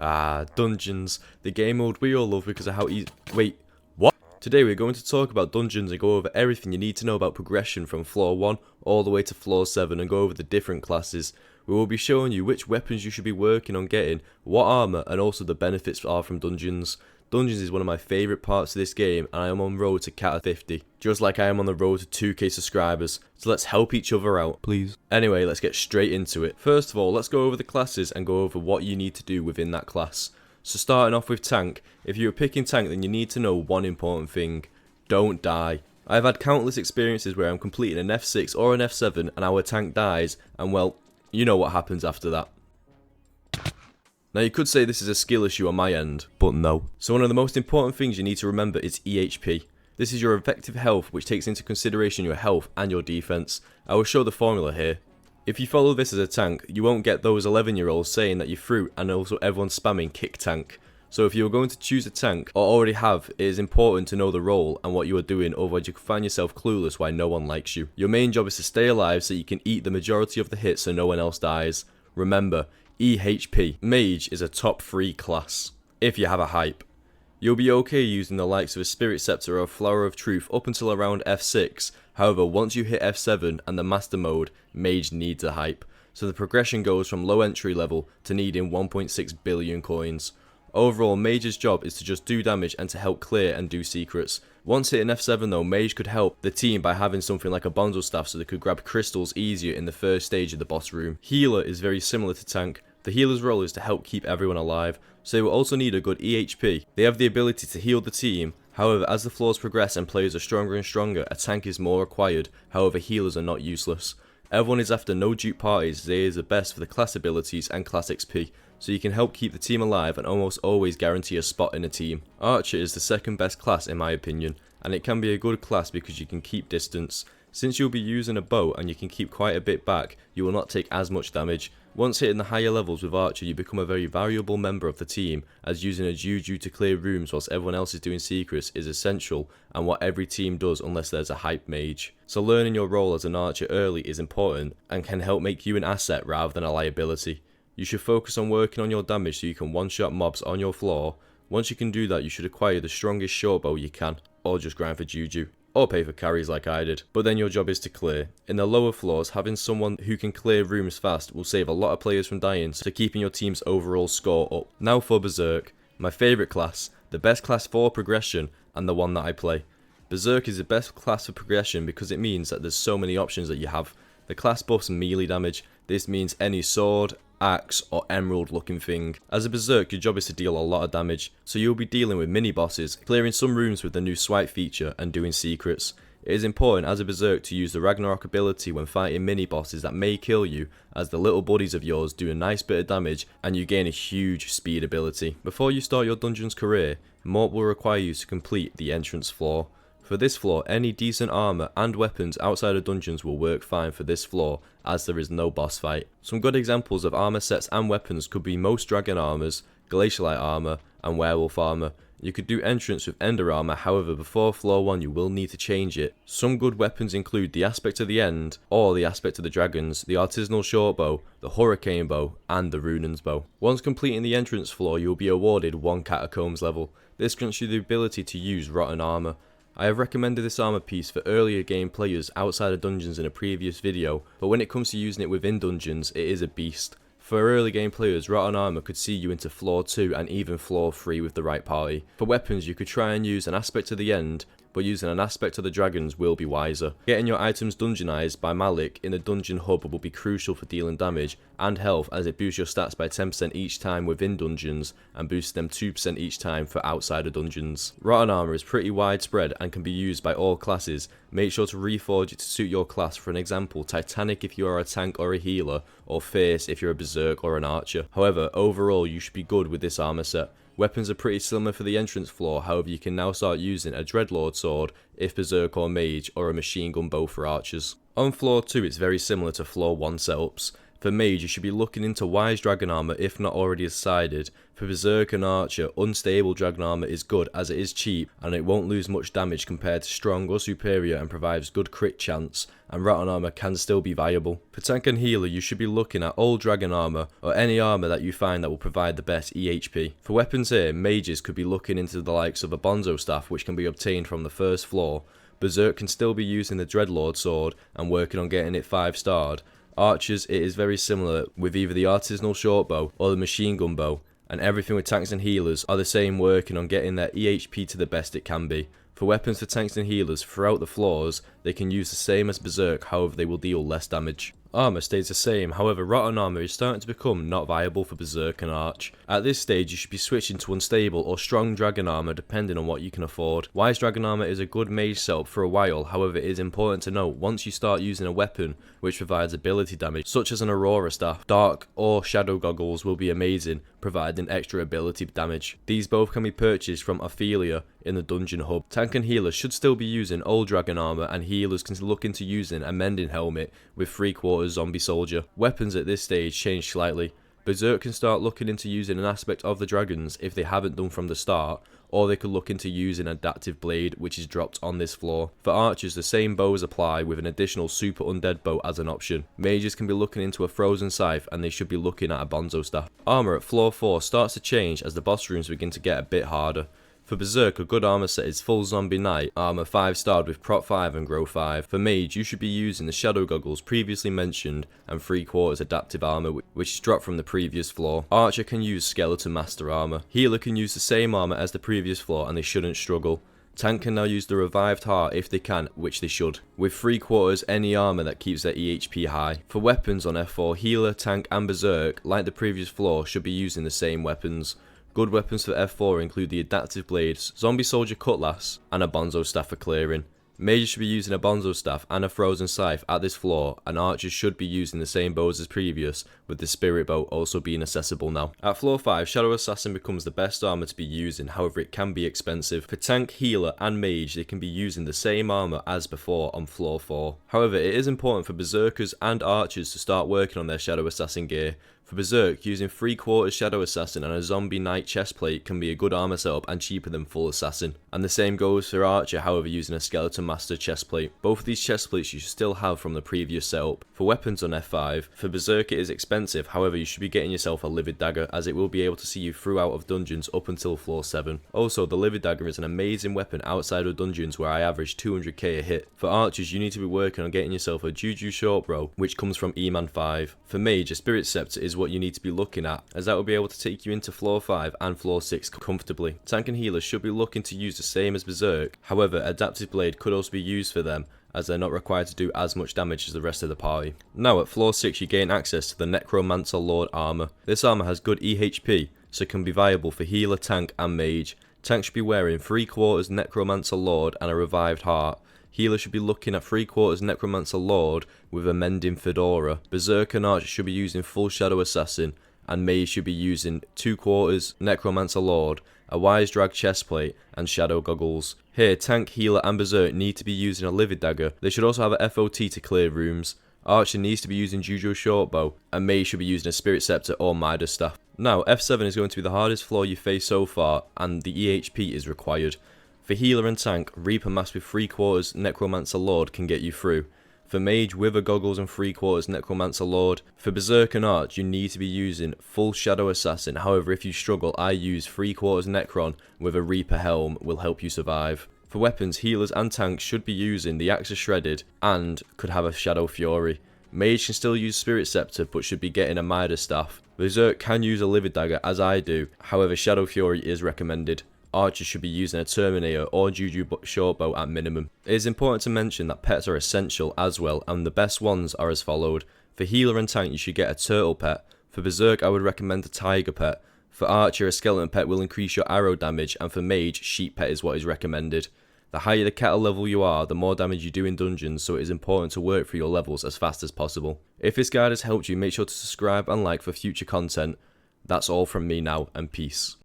Dungeons. The game mode we all love because of how easy. Wait, what? Today we're going to talk about dungeons and go over everything you need to know about progression from floor 1 all the way to floor 7 and go over the different classes. We will be showing you which weapons you should be working on getting, what armor, and also the benefits are from dungeons. Dungeons is one of my favourite parts of this game, and I am on road to Cat 50, just like I am on the road to 2k subscribers, so let's help each other out, please. Anyway, let's get straight into it. First of all, let's go over the classes and go over what you need to do within that class. So starting off with tank, if you are picking tank then you need to know one important thing: don't die. I've had countless experiences where I'm completing an F6 or an F7 and our tank dies, and well, you know what happens after that. Now you could say this is a skill issue on my end, but no. So one of the most important things you need to remember is EHP. This is your effective health, which takes into consideration your health and your defense. I will show the formula here. If you follow this as a tank, you won't get those 11-year-olds saying that you're fruit and also everyone spamming kick tank. So if you're going to choose a tank, or already have, it is important to know the role and what you are doing, otherwise you can find yourself clueless why no one likes you. Your main job is to stay alive so you can eat the majority of the hits so no one else dies. Remember, EHP. Mage is a top 3 class, if you have a hype. You'll be okay using the likes of a Spirit Scepter or a Flower of Truth up until around F6, however once you hit F7 and the Master Mode, Mage needs a hype, so the progression goes from low entry level to needing 1.6 billion coins. Overall, Mage's job is to just do damage and to help clear and do secrets. Once hitting F7 though, Mage could help the team by having something like a Bonzo Staff so they could grab crystals easier in the first stage of the boss room. Healer is very similar to tank. The healer's role is to help keep everyone alive, so they will also need a good EHP. They have the ability to heal the team, however as the floors progress and players are stronger and stronger, a tank is more required, however healers are not useless. Everyone is after no dupe parties, they is the best for the class abilities and class XP, so you can help keep the team alive and almost always guarantee a spot in a team. Archer is the second best class in my opinion, and it can be a good class because you can keep distance. Since you'll be using a bow and you can keep quite a bit back, you will not take as much damage. Once hitting the higher levels with Archer, you become a very valuable member of the team, as using a Juju to clear rooms whilst everyone else is doing secrets is essential and what every team does unless there's a hype mage. So learning your role as an Archer early is important and can help make you an asset rather than a liability. You should focus on working on your damage so you can one-shot mobs on your floor. Once you can do that, you should acquire the strongest short bow you can, or just grind for Juju. Or pay for carries like I did, but then your job is to clear. In the lower floors, having someone who can clear rooms fast will save a lot of players from dying, so keeping your team's overall score up. Now for Berserk, my favourite class, the best class for progression, and the one that I play. Berserk is the best class for progression because it means that there's so many options that you have. The class buffs melee damage. This means any sword, axe, or emerald looking thing. As a Berserk, your job is to deal a lot of damage, so you'll be dealing with mini bosses, clearing some rooms with the new swipe feature, and doing secrets. It is important as a Berserk to use the Ragnarok ability when fighting mini bosses that may kill you, as the little buddies of yours do a nice bit of damage and you gain a huge speed ability. Before you start your dungeon's career, Mort will require you to complete the entrance floor. For this floor, any decent armor and weapons outside of dungeons will work fine for this floor, as there is no boss fight. Some good examples of armor sets and weapons could be most dragon armors, glacialite armor, and werewolf armor. You could do entrance with ender armor, however before floor 1 you will need to change it. Some good weapons include the aspect of the end, or the aspect of the dragons, the artisanal short bow, the hurricane bow, and the runan's bow. Once completing the entrance floor you will be awarded 1 catacombs level. This grants you the ability to use rotten armor. I have recommended this armor piece for earlier game players outside of dungeons in a previous video, but when it comes to using it within dungeons, it is a beast. For early game players, rotten armor could see you into floor 2 and even floor 3 with the right party. For weapons, you could try and use an aspect of the end, but using an aspect of the dragons will be wiser. Getting your items dungeonized by Malik in the dungeon hub will be crucial for dealing damage and health, as it boosts your stats by 10% each time within dungeons and boosts them 2% each time for outside of dungeons. Rotten armor is pretty widespread and can be used by all classes. Make sure to reforge it to suit your class. For an example, Titanic if you are a tank or a healer, or Fierce if you're a Berserk or an Archer. However, overall you should be good with this armor set. Weapons are pretty similar for the entrance floor, however you can now start using a Dreadlord sword if Berserk or Mage, or a machine gun bow for archers. On floor 2 it's very similar to floor 1 setups. For Mage, you should be looking into Wise Dragon Armor if not already decided. For Berserk and Archer, Unstable Dragon Armor is good as it is cheap and it won't lose much damage compared to Strong or Superior and provides good crit chance, and Rattan Armor can still be viable. For Tank and Healer, you should be looking at Old Dragon Armor or any armor that you find that will provide the best EHP. For weapons here, Mages could be looking into the likes of a Bonzo Staff, which can be obtained from the first floor. Berserk can still be using the Dreadlord Sword and working on getting it 5-starred. Archers, it is very similar with either the artisanal shortbow or the machine gun bow, and everything with tanks and healers are the same, working on getting their EHP to the best it can be. For weapons for tanks and healers throughout the floors, they can use the same as Berserk, however they will deal less damage. Armor stays the same, however Rattan Armor is starting to become not viable for Berserk and Arch. At this stage you should be switching to Unstable or Strong Dragon Armor depending on what you can afford. Wise Dragon Armor is a good mage setup for a while, however it is important to note once you start using a weapon which provides ability damage such as an Aurora Staff, Dark or Shadow Goggles will be amazing, providing extra ability damage. These both can be purchased from Ophelia in the dungeon hub. Tank and healers should still be using Old Dragon Armor, and healers can look into using a Mending Helmet with 3/4 Zombie Soldier. Weapons at this stage change slightly. Berserk can start looking into using an aspect of the dragons if they haven't done from the start, or they could look into using Adaptive Blade, which is dropped on this floor. For archers, the same bows apply with an additional super undead bow as an option. Mages can be looking into a Frozen Scythe, and they should be looking at a Bonzo Staff. Armor at floor 4 starts to change as the boss rooms begin to get a bit harder. For Berserk, a good armor set is full Zombie Knight armor 5-starred with prot 5 and grow 5. For Mage, you should be using the Shadow Goggles previously mentioned and 3/4 adaptive armor, which is dropped from the previous floor. Archer can use Skeleton Master armor. Healer can use the same armor as the previous floor and they shouldn't struggle. Tank can now use the Revived Heart if they can, which they should, with 3/4 any armor that keeps their EHP high. For weapons on F4, Healer, Tank and Berserk, like the previous floor, should be using the same weapons. Good weapons for F4 include the Adaptive Blades, Zombie Soldier Cutlass, and a Bonzo Staff for clearing. Mages should be using a Bonzo Staff and a Frozen Scythe at this floor, and archers should be using the same bows as previous, with the Spirit Bow also being accessible now. At floor 5, Shadow Assassin becomes the best armor to be using, however it can be expensive. For Tank, Healer and Mage, they can be using the same armor as before on floor 4. However, it is important for Berserkers and Archers to start working on their Shadow Assassin gear. For Berserk, using 3/4 Shadow Assassin and a Zombie Knight chestplate can be a good armor setup and cheaper than full Assassin. And the same goes for Archer, however using a Skeleton Master chestplate. Both of these chestplates you should still have from the previous setup. For weapons on F5, for Berserk it is expensive, however you should be getting yourself a Livid Dagger as it will be able to see you through out of dungeons up until floor 7. Also, the Livid Dagger is an amazing weapon outside of dungeons where I average 200k a hit. For Archers, you need to be working on getting yourself a Juju Shortbow, which comes from E-Man 5. For Mage, a Spirit Scepter is what you need to be looking at, as that will be able to take you into floor 5 and floor 6 comfortably. Tank and Healer should be looking to use the same as Berserk, however Adaptive Blade could also be used for them, as they're not required to do as much damage as the rest of the party. Now at floor 6 you gain access to the Necromancer Lord armor. This armor has good EHP, so it can be viable for Healer, Tank and Mage. Tank should be wearing 3/4 Necromancer Lord and a Revived Heart. Healer should be looking at 3/4 Necromancer Lord with a Mending Fedora. Berserk and Archer should be using full Shadow Assassin, and Mage should be using 2/4 Necromancer Lord, a Wise Drag chestplate, and Shadow Goggles. Here, Tank, Healer and Berserk need to be using a Livid Dagger. They should also have a FOT to clear rooms. Archer needs to be using Juju Shortbow, and Mage should be using a Spirit Scepter or Midas Staff. Now, F7 is going to be the hardest floor you face so far, and the EHP is required. For Healer and Tank, Reaper Mask with 3/4 Necromancer Lord can get you through. For Mage, Wither Goggles and 3/4 Necromancer Lord. For Berserk and Arch, you need to be using full Shadow Assassin, however if you struggle, I use 3/4 Necron with a Reaper Helm will help you survive. For weapons, Healers and Tanks should be using the Axe of Shredded and could have a Shadow Fury. Mage can still use Spirit Scepter but should be getting a Midas Staff. Berserk can use a Livid Dagger as I do, however Shadow Fury is recommended. Archers should be using a Terminator or Juju Shortbow at minimum. It is important to mention that pets are essential as well, and the best ones are as followed. For Healer and Tank you should get a Turtle pet. For Berserk I would recommend a Tiger pet. For Archer a Skeleton pet will increase your arrow damage, and for Mage Sheep pet is what is recommended. The higher the cattle level you are, the more damage you do in dungeons, so it is important to work through your levels as fast as possible. If this guide has helped you, make sure to subscribe and like for future content. That's all from me now, and peace.